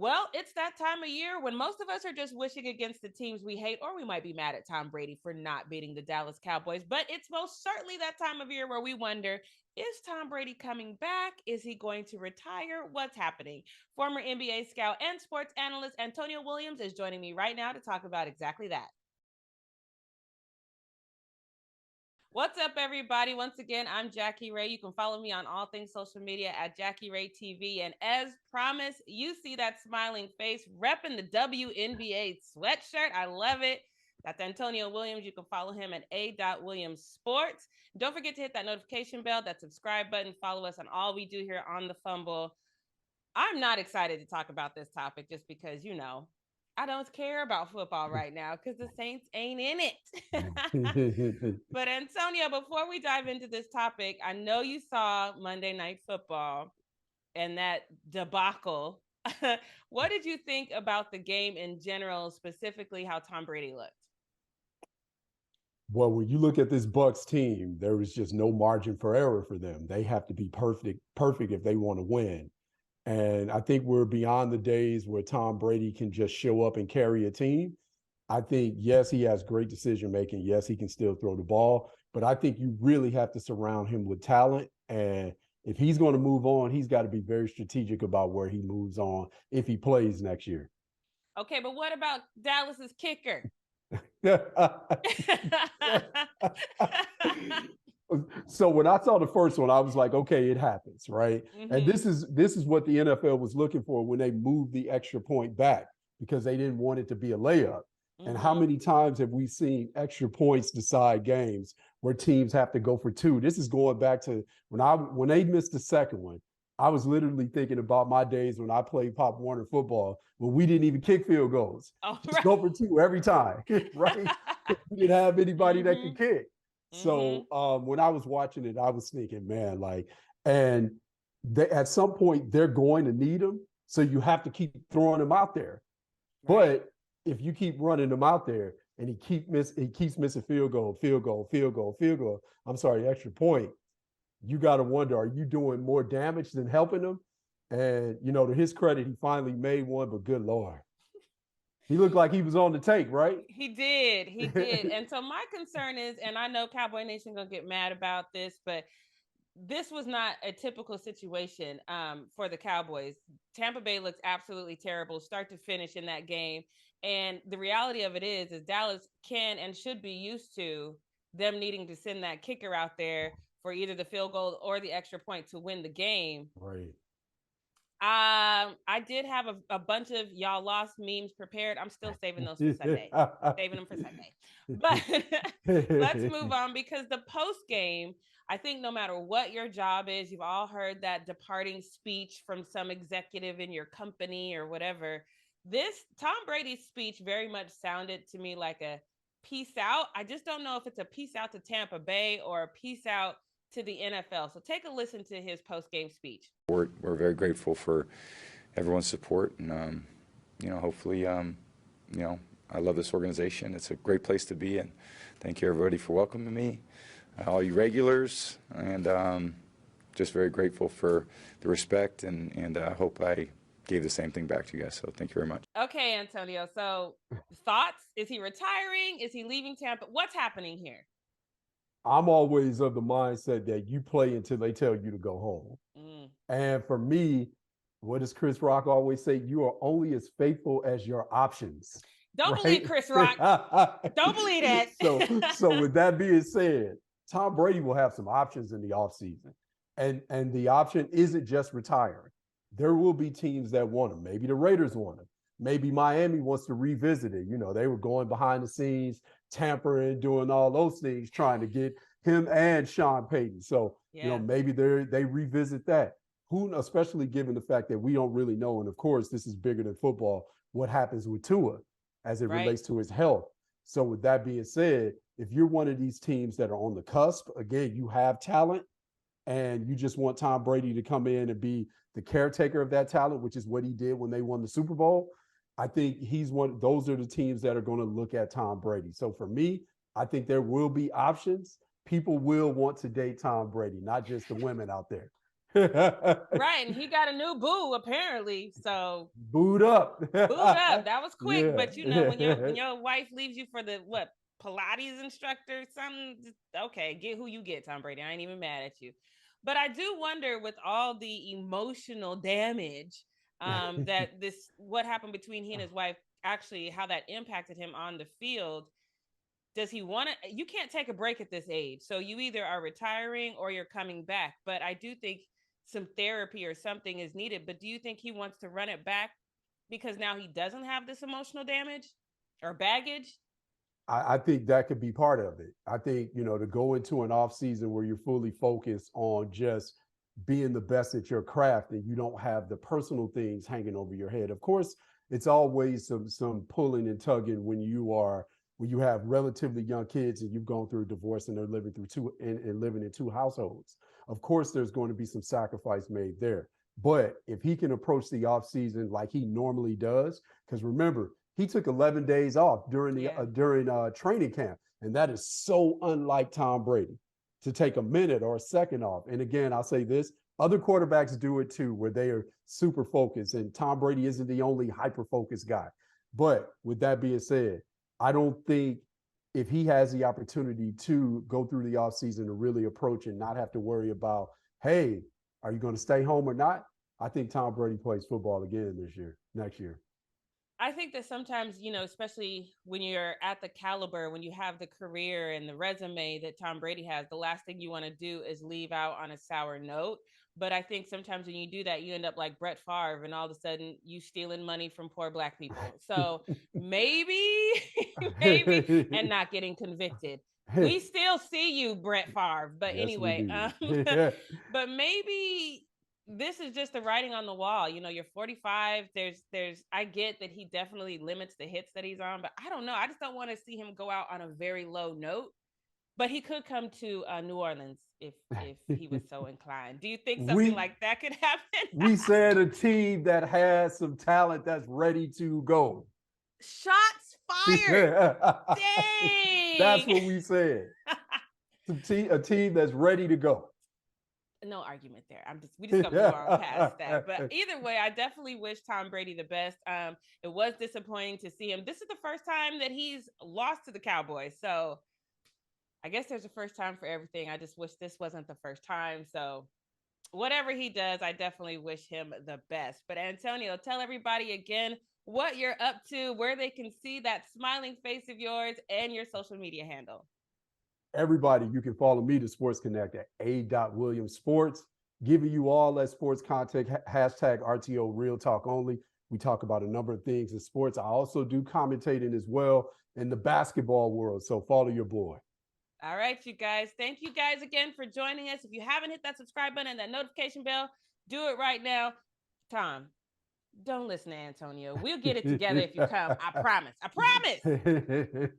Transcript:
Well, it's that time of year when most of us are just wishing against the teams we hate, or we might be mad at Tom Brady for not beating the Dallas Cowboys. But it's most certainly that time of year where we wonder, is Tom Brady coming back? Is he going to retire? What's happening? Former NBA scout and sports analyst Antonio Williams is joining me right now to talk about exactly that. What's up, everybody? Once again, I'm Jackie Ray. You can follow me on all things social media at Jackie Ray TV. And as promised, you see that smiling face repping the WNBA sweatshirt. I love it. That's Antonio Williams. You can follow him at a.williams sports. Don't forget to hit that notification bell, that subscribe button. Follow us on all we do here on the Fumble. I'm not excited to talk about this topic just because, I don't care about football right now because the Saints ain't in it. But Antonio, before we dive into this topic, I know you saw Monday Night Football and that debacle. What did you think about the game in general, specifically how Tom Brady looked? Well, when you look at this Bucs team, there is just no margin for error for them. They have to be perfect if they want to win. And I think we're beyond the days where Tom Brady can just show up and carry a team. I think, yes, he has great decision making. Yes, he can still throw the ball, but I think you really have to surround him with talent. And if he's going to move on, he's got to be very strategic about where he moves on if he plays next year. Okay, but what about Dallas's kicker? So when I saw the first one, I was like, okay, it happens, right? Mm-hmm. And this is what the NFL was looking for when they moved the extra point back, because they didn't want it to be a layup. Mm-hmm. And how many times have we seen extra points decide games where teams have to go for two? This is going back to when they missed the second one. I was literally thinking about my days when I played Pop Warner football, when we didn't even kick field goals. Just go for two every time, right? We didn't have anybody that could kick. So when I was watching it, I was thinking, man, and at some point they're going to need him. So you have to keep throwing him out there. Right. But if you keep running him out there and he keeps missing field goal, extra point, you got to wonder, are you doing more damage than helping him? And, to his credit, he finally made one, but good Lord. He looked like he was on the take, right? He did. And so my concern is, and I know Cowboy Nation going to get mad about this, but this was not a typical situation for the Cowboys. Tampa Bay looks absolutely terrible, start to finish in that game. And the reality of it is Dallas can and should be used to them needing to send that kicker out there for either the field goal or the extra point to win the game. Right. I did have a bunch of y'all lost memes prepared. I'm still saving those for Sunday. Saving them for Sunday. But let's move on, because the post game, I think no matter what your job is, you've all heard that departing speech from some executive in your company or whatever. This Tom Brady's speech very much sounded to me like a peace out. I just don't know if it's a peace out to Tampa Bay or a peace out to the NFL. So take a listen to his post-game speech. We're very grateful for everyone's support, and hopefully, I love this organization. It's a great place to be, and thank you everybody for welcoming me, all you regulars, and just very grateful for the respect, and I hope I gave the same thing back to you guys. So thank you very much. Okay, Antonio. So thoughts? Is he retiring? Is he leaving Tampa? What's happening here? I'm always of the mindset that you play until they tell you to go home. And for me, what does Chris Rock always say? You are only as faithful as your options. Don't believe Chris Rock. Don't believe that. So with that being said, Tom Brady will have some options in the offseason. And the option isn't just retiring. There will be teams that want him. Maybe the Raiders want him. Maybe Miami wants to revisit it. They were going behind the scenes, tampering, doing all those things, trying to get him and Sean Payton. So, maybe they revisit that. Especially given the fact that we don't really know. And of course, this is bigger than football, what happens with Tua as it relates to his health. So with that being said, if you're one of these teams that are on the cusp, again, you have talent and you just want Tom Brady to come in and be the caretaker of that talent, which is what he did when they won the Super Bowl. I think those are the teams that are going to look at Tom Brady. So for me, I think there will be options. People will want to date Tom Brady, not just the women out there. Right, and he got a new boo apparently. So Booed up. booed up. That was quick, Yeah. but you know when your wife leaves you for the what Pilates instructor, something. Okay, get who you get, Tom Brady. I ain't even mad at you, but I do wonder with all the emotional damage that this what happened between he and his wife actually how that impacted him on the field. Does he want to? You can't take a break at this age, so you either are retiring or you're coming back. But I do think some therapy or something is needed. But do you think he wants to run it back because now he doesn't have this emotional damage or baggage? I think that could be part of it. I think, to go into an off season where you're fully focused on just being the best at your craft and you don't have the personal things hanging over your head. Of course, it's always some pulling and tugging when you have relatively young kids and you've gone through a divorce and they're living through and living in two households. Of course, there's going to be some sacrifice made there. But if he can approach the off season like he normally does, because remember, he took 11 days off during training camp, and that is so unlike Tom Brady to take a minute or a second off. And again, I'll say this: other quarterbacks do it too, where they are super focused, and Tom Brady isn't the only hyper focused guy. But with that being said, I don't think if he has the opportunity to go through the offseason to really approach and not have to worry about, hey, are you going to stay home or not? I think Tom Brady plays football again next year. I think that sometimes, especially when you're at the caliber, when you have the career and the resume that Tom Brady has, the last thing you want to do is leave out on a sour note. But I think sometimes when you do that, you end up like Brett Favre, and all of a sudden you stealing money from poor Black people. So maybe, maybe, and not getting convicted. We still see you, Brett Favre. But Yes, we anyway, do. but maybe this is just the writing on the wall. You're 45. I get that he definitely limits the hits that he's on, but I don't know. I just don't want to see him go out on a very low note. But he could come to New Orleans if he was so inclined. Do you think something like that could happen? We said a team that has some talent that's ready to go. Shots fired. Dang. That's what we said. A team that's ready to go. No argument there. We just gonna move on past that. But either way, I definitely wish Tom Brady the best. It was disappointing to see him. This is the first time that he's lost to the Cowboys. So I guess there's a first time for everything. I just wish this wasn't the first time. So whatever he does, I definitely wish him the best. But Antonio, tell everybody again what you're up to, where they can see that smiling face of yours, and your social media handle. Everybody, you can follow me to Sports Connect at a.williamsports, giving you all that sports content, hashtag RTO Real Talk Only. We talk about a number of things in sports. I also do commentating as well in the basketball world. So follow your boy. All right, you guys. Thank you guys again for joining us. If you haven't hit that subscribe button and that notification bell, do it right now. Tom, don't listen to Antonio. We'll get it together if you come. I promise. I promise.